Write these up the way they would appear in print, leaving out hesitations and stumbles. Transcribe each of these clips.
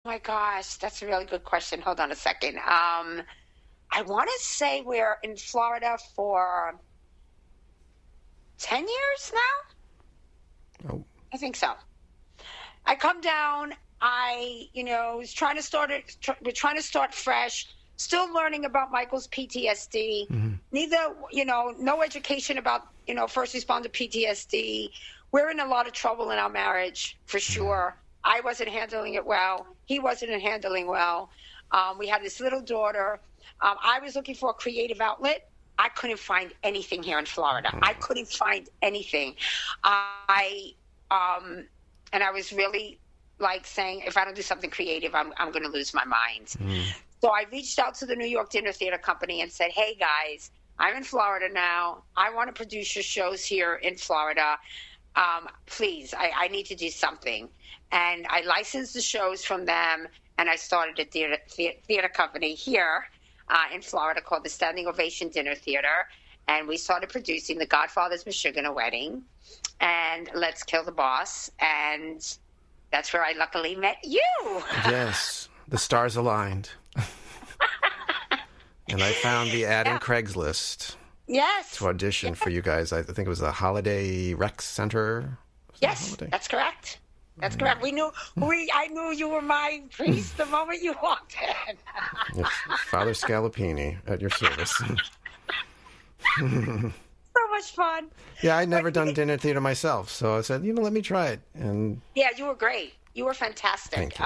my gosh, that's a really good question. Hold on a second. I want to say we're in Florida for 10 years now. Oh. I think so. I come down. Was trying to start it. We're trying to start fresh. Still learning about Michael's PTSD. Mm-hmm. Neither, no education about, first responder PTSD. We're in a lot of trouble in our marriage, for sure. I wasn't handling it well. He wasn't handling well. We had this little daughter. I was looking for a creative outlet. I couldn't find anything here in Florida. I couldn't find anything. And I was really like saying, if I don't do something creative, I'm going to lose my mind. Mm. So I reached out to the New York Dinner Theater Company and said, hey, guys, I'm in Florida now. I want to produce your shows here in Florida. Please, I need to do something. And I licensed the shows from them, and I started a theater company here in Florida called the Standing Ovation Dinner Theater. And we started producing The Godfather's Meshuggah Wedding and Let's Kill the Boss. And that's where I luckily met you. Yes, the stars aligned. And I found the ad in Craigslist. Yes. To audition for you guys. I think it was the Holiday Rec Center. Yes, that's correct. That's correct. I knew you were my priest the moment you walked in. Yes, Father Scalapini at your service. So much fun. Yeah, I'd never done dinner theater myself, so I said, let me try it. And yeah, you were great. You were fantastic. Thank you.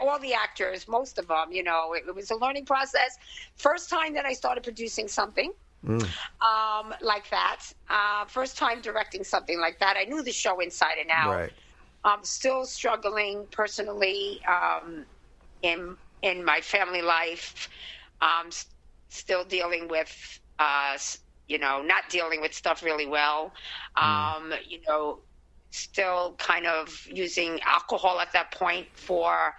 All the actors, most of them, it was a learning process. First time that I started producing something like that. First time directing something like that. I knew the show inside and out. Right. I'm still struggling personally in my family life. Still dealing with, not dealing with stuff really well. Still kind of using alcohol at that point for,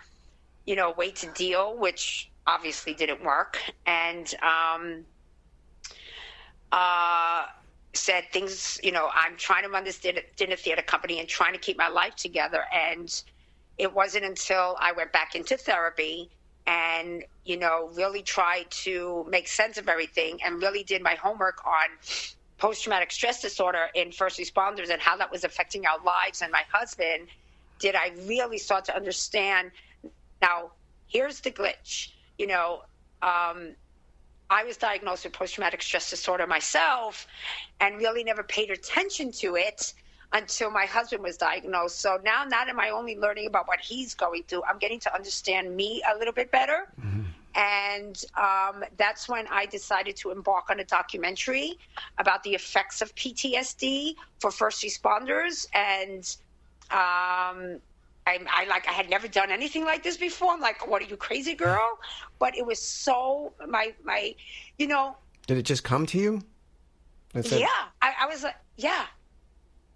way to deal, which obviously didn't work. And said things, I'm trying to run this dinner theater company and trying to keep my life together. And it wasn't until I went back into therapy and, really tried to make sense of everything and really did my homework on post-traumatic stress disorder in first responders and how that was affecting our lives and my husband, did I really start to understand. Now, here's the glitch. I was diagnosed with post-traumatic stress disorder myself and really never paid attention to it until my husband was diagnosed. So now not am I only learning about what he's going through, I'm getting to understand me a little bit better. Mm-hmm. And that's when I decided to embark on a documentary about the effects of PTSD for first responders. And I had never done anything like this before. I'm like, what are you, crazy girl? But it was so Did it just come to you? Yeah, I was like, yeah.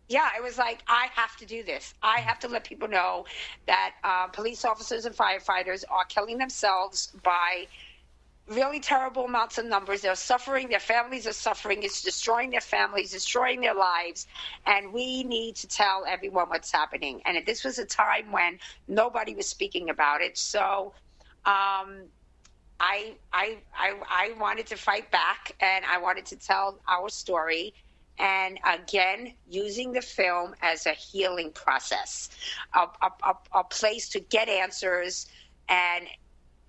Yeah, it was like, I have to do this. I have to let people know that police officers and firefighters are killing themselves by really terrible amounts of numbers. They're suffering. Their families are suffering. It's destroying their families, destroying their lives. And we need to tell everyone what's happening. And this was a time when nobody was speaking about it. So I wanted to fight back, and I wanted to tell our story. And again, using the film as a healing process, a place to get answers and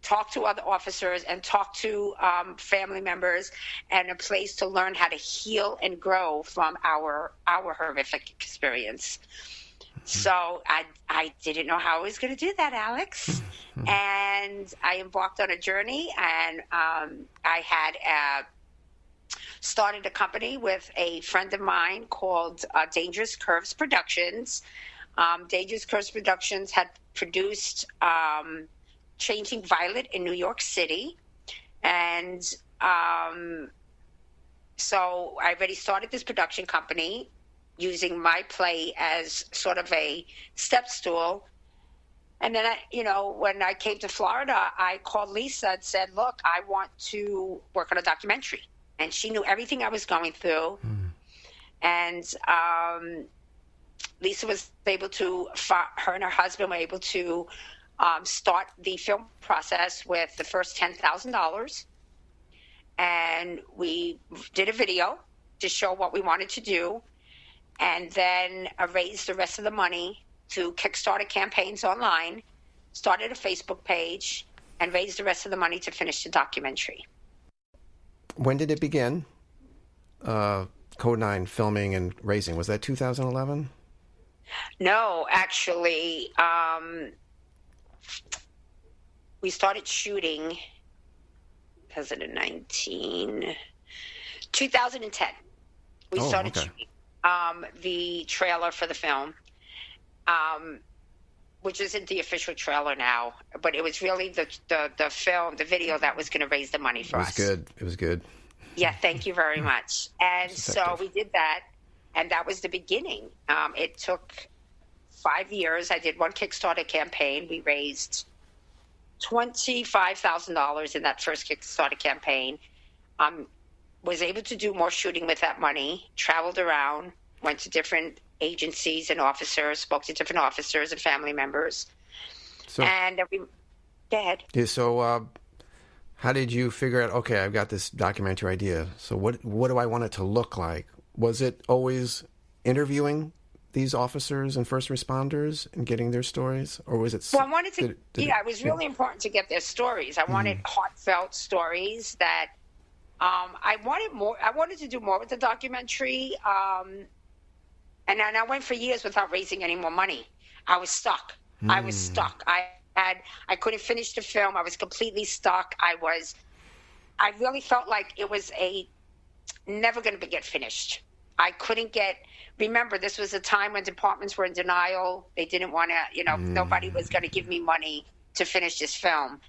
talk to other officers and talk to family members, and a place to learn how to heal and grow from our horrific experience. So I didn't know how I was going to do that, Alex. And I embarked on a journey, and I had started a company with a friend of mine called Dangerous Curves Productions. Dangerous Curves Productions had produced Changing Violet in New York City. And so I already started this production company using my play as sort of a step stool. And then, when I came to Florida, I called Lisa and said, look, I want to work on a documentary. And she knew everything I was going through. And Lisa was able to, her and her husband were able to start the film process with the first $10,000. And we did a video to show what we wanted to do, and then raised the rest of the money to Kickstarter campaigns online, started a Facebook page, and raised the rest of the money to finish the documentary. When did it begin? Code 9 filming and raising. Was that 2011? No, actually, we started shooting 2010. We started shooting the trailer for the film, which isn't the official trailer now, but it was really the film, the video that was going to raise the money for us. It was good. Yeah, thank you very much. And so we did that, and that was the beginning. It took 5 years. I did one Kickstarter campaign. We raised $25,000 in that first Kickstarter campaign. Was able to do more shooting with that money, traveled around, went to different agencies and officers, spoke to different officers and family members. Go ahead. Yeah, so how did you figure out, okay, I've got this documentary idea, so what do I want it to look like? Was it always interviewing these officers and first responders and getting their stories, or was it? Well, I wanted to. It was really important to get their stories. I wanted heartfelt stories that I wanted more. I wanted to do more with the documentary, and then I went for years without raising any more money. I was stuck. I couldn't finish the film. I was completely stuck. I really felt like it was never going to get finished. I couldn't remember, this was a time when departments were in denial. They didn't want to, nobody was going to give me money to finish this film.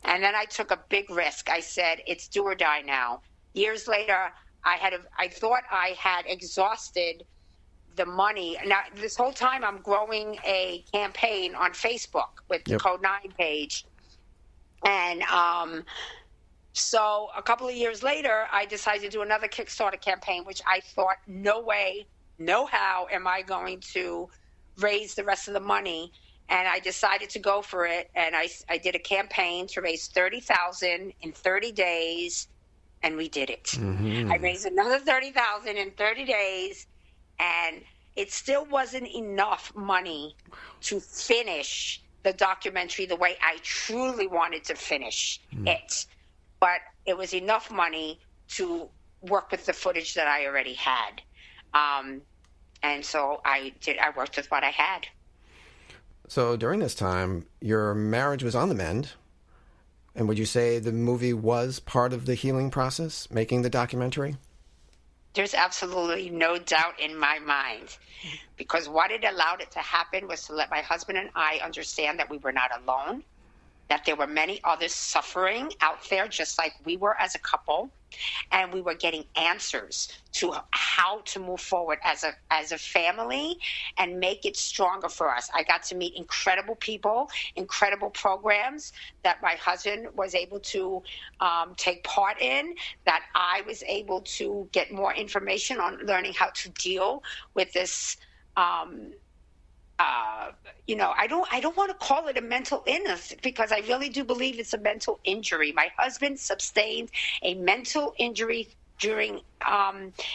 And then I took a big risk. I said, it's do or die now. Years later, I thought I had exhausted the money. Now, this whole time I'm growing a campaign on Facebook with the Code 9 page. And so a couple of years later, I decided to do another Kickstarter campaign, which I thought, no way, no how am I going to raise the rest of the money. And I decided to go for it. And I did a campaign to raise $30,000 in 30 days. And we did it. I raised another $30,000 in 30 days. And it still wasn't enough money to finish the documentary the way I truly wanted to finish it. But it was enough money to work with the footage that I already had. And so I worked with what I had. So during this time, your marriage was on the mend. And would you say the movie was part of the healing process, making the documentary? There's absolutely no doubt in my mind, because what it allowed it to happen was to let my husband and I understand that we were not alone, that there were many others suffering out there just like we were as a couple, and we were getting answers to how to move forward as a family and make it stronger for us. I got to meet incredible people, incredible programs that my husband was able to take part in, that I was able to get more information on learning how to deal with this. I don't want to call it a mental illness, because I really do believe it's a mental injury. My husband sustained a mental injury during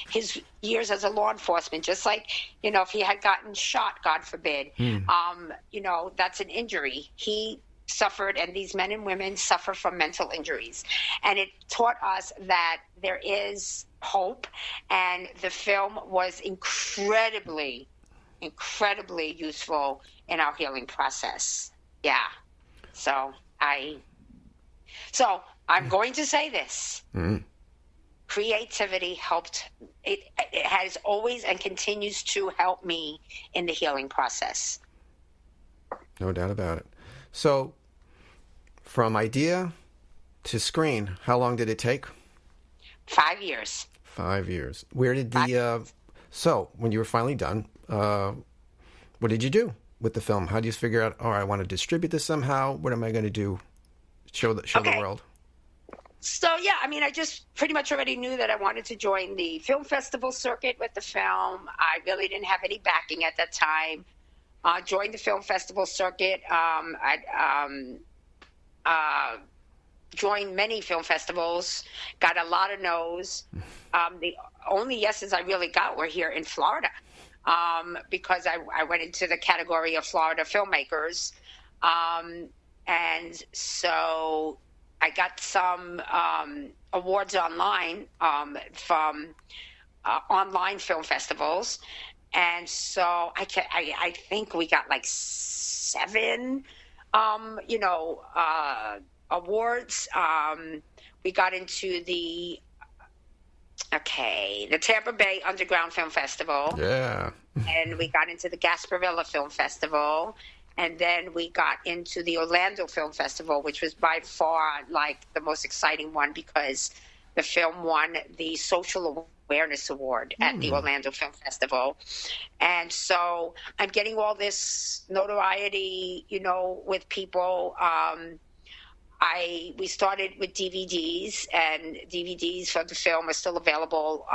his years as a law enforcement, just like, if he had gotten shot, God forbid, that's an injury. He suffered, and these men and women suffer from mental injuries. And it taught us that there is hope, and the film was incredibly useful in our healing process. Yeah. So I'm going to say this. Creativity helped. It has always and continues to help me in the healing process. No doubt about it. So from idea to screen, how long did it take? 5 years. 5 years. Where did so when you were finally done, what did you do with the film? How do you figure out, I want to distribute this somehow? What am I going to do? Show the world? So, I just pretty much already knew that I wanted to join the film festival circuit with the film. I really didn't have any backing at that time. joined the film festival circuit. I joined many film festivals, got a lot of no's. The only yeses I really got were here in Florida, because I went into the category of Florida filmmakers. And so I got some awards online from online film festivals. And so I think we got like 7, awards. We got into the Tampa Bay Underground Film Festival. Yeah. And we got into the Gasparilla Film Festival. And then we got into the Orlando Film Festival, which was by far like the most exciting one because the film won the Social Awareness Award at the Orlando Film Festival. And so I'm getting all this notoriety, with people. We started with DVDs, and DVDs for the film are still available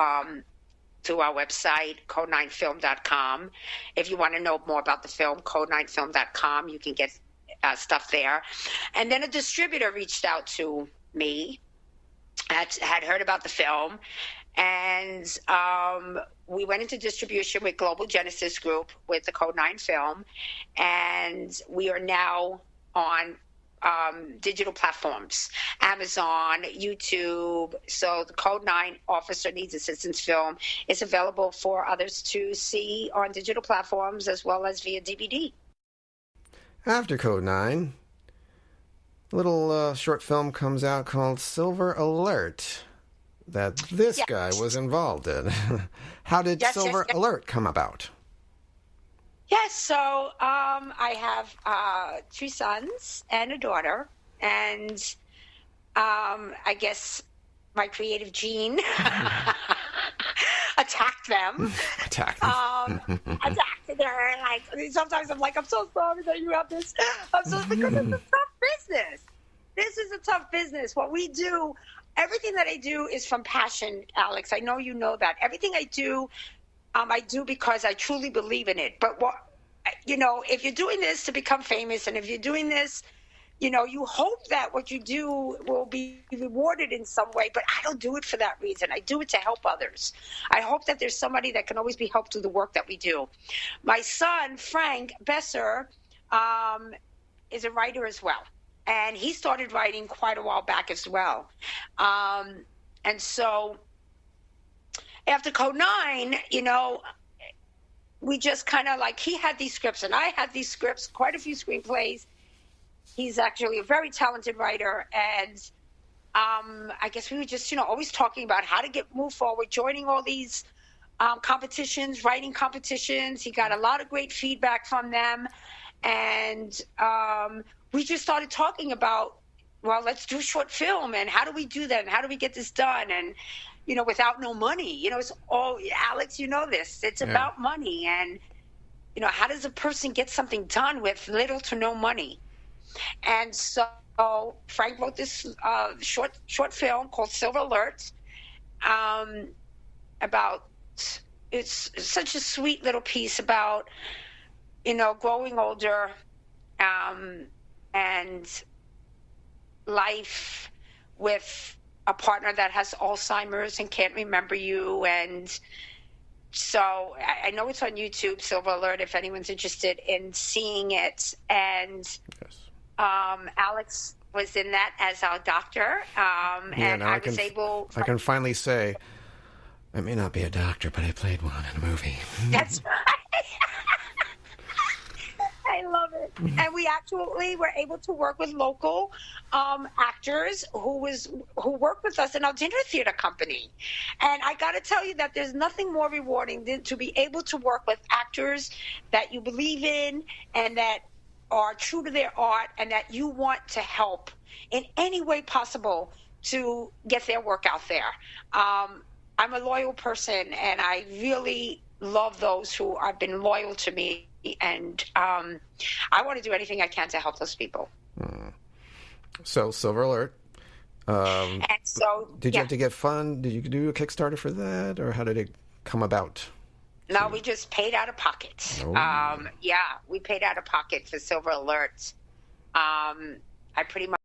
through our website, code9film.com. If you want to know more about the film, code9film.com, you can get stuff there. And then a distributor reached out to me, had heard about the film, and we went into distribution with Global Genesis Group with the Code 9 film, and we are now on digital platforms, Amazon, YouTube. So the Code 9 Officer Needs Assistance film is available for others to see on digital platforms as well as via DVD. After Code 9, a little short film comes out called Silver Alert that this guy was involved in. How did Silver Alert come about? Yes, so I have 2 sons and a daughter, and I guess my creative gene attacked them. Attacked them. Attacked them. Like, sometimes I'm like, I'm so sorry that you have this. I'm so because it's a tough business. This is a tough business. What we do, everything that I do is from passion, Alex. I know you know that. Everything I do, I do because I truly believe in it. But if you're doing this to become famous, and if you're doing this, you hope that what you do will be rewarded in some way. But I don't do it for that reason. I do it to help others. I hope that there's somebody that can always be helped through the work that we do. My son, Frank Besser, is a writer as well. And he started writing quite a while back as well. And so after Code 9, we just kind of he had these scripts and I had these scripts, quite a few screenplays. He's actually a very talented writer. And I guess we were just, always talking about how to move forward, joining all these competitions, writing competitions. He got a lot of great feedback from them. And we just started talking about, well, let's do short film. And how do we do that? And how do we get this done? And, without no money, it's all, Alex, this, it's about money. And, how does a person get something done with little to no money? And so Frank wrote this short film called Silver Alert about, it's such a sweet little piece about, growing older and life with a partner that has Alzheimer's and can't remember you. And so I know it's on YouTube, Silver Alert, if anyone's interested in seeing it. And Alex was in that as our doctor. And I was able... I can finally say, I may not be a doctor, but I played one in a movie. That's right. I love it. And we actually were able to work with local actors who worked with us in our dinner theater company. And I got to tell you that there's nothing more rewarding than to be able to work with actors that you believe in and that are true to their art and that you want to help in any way possible to get their work out there. I'm a loyal person, and I really love those who have been loyal to me. And I want to do anything I can to help those people. So, Silver Alert. And so, did you have to get fund? Did you do a Kickstarter for that, or how did it come about? No, we just paid out of pocket. Oh. Yeah, we paid out of pocket for Silver Alert. I pretty much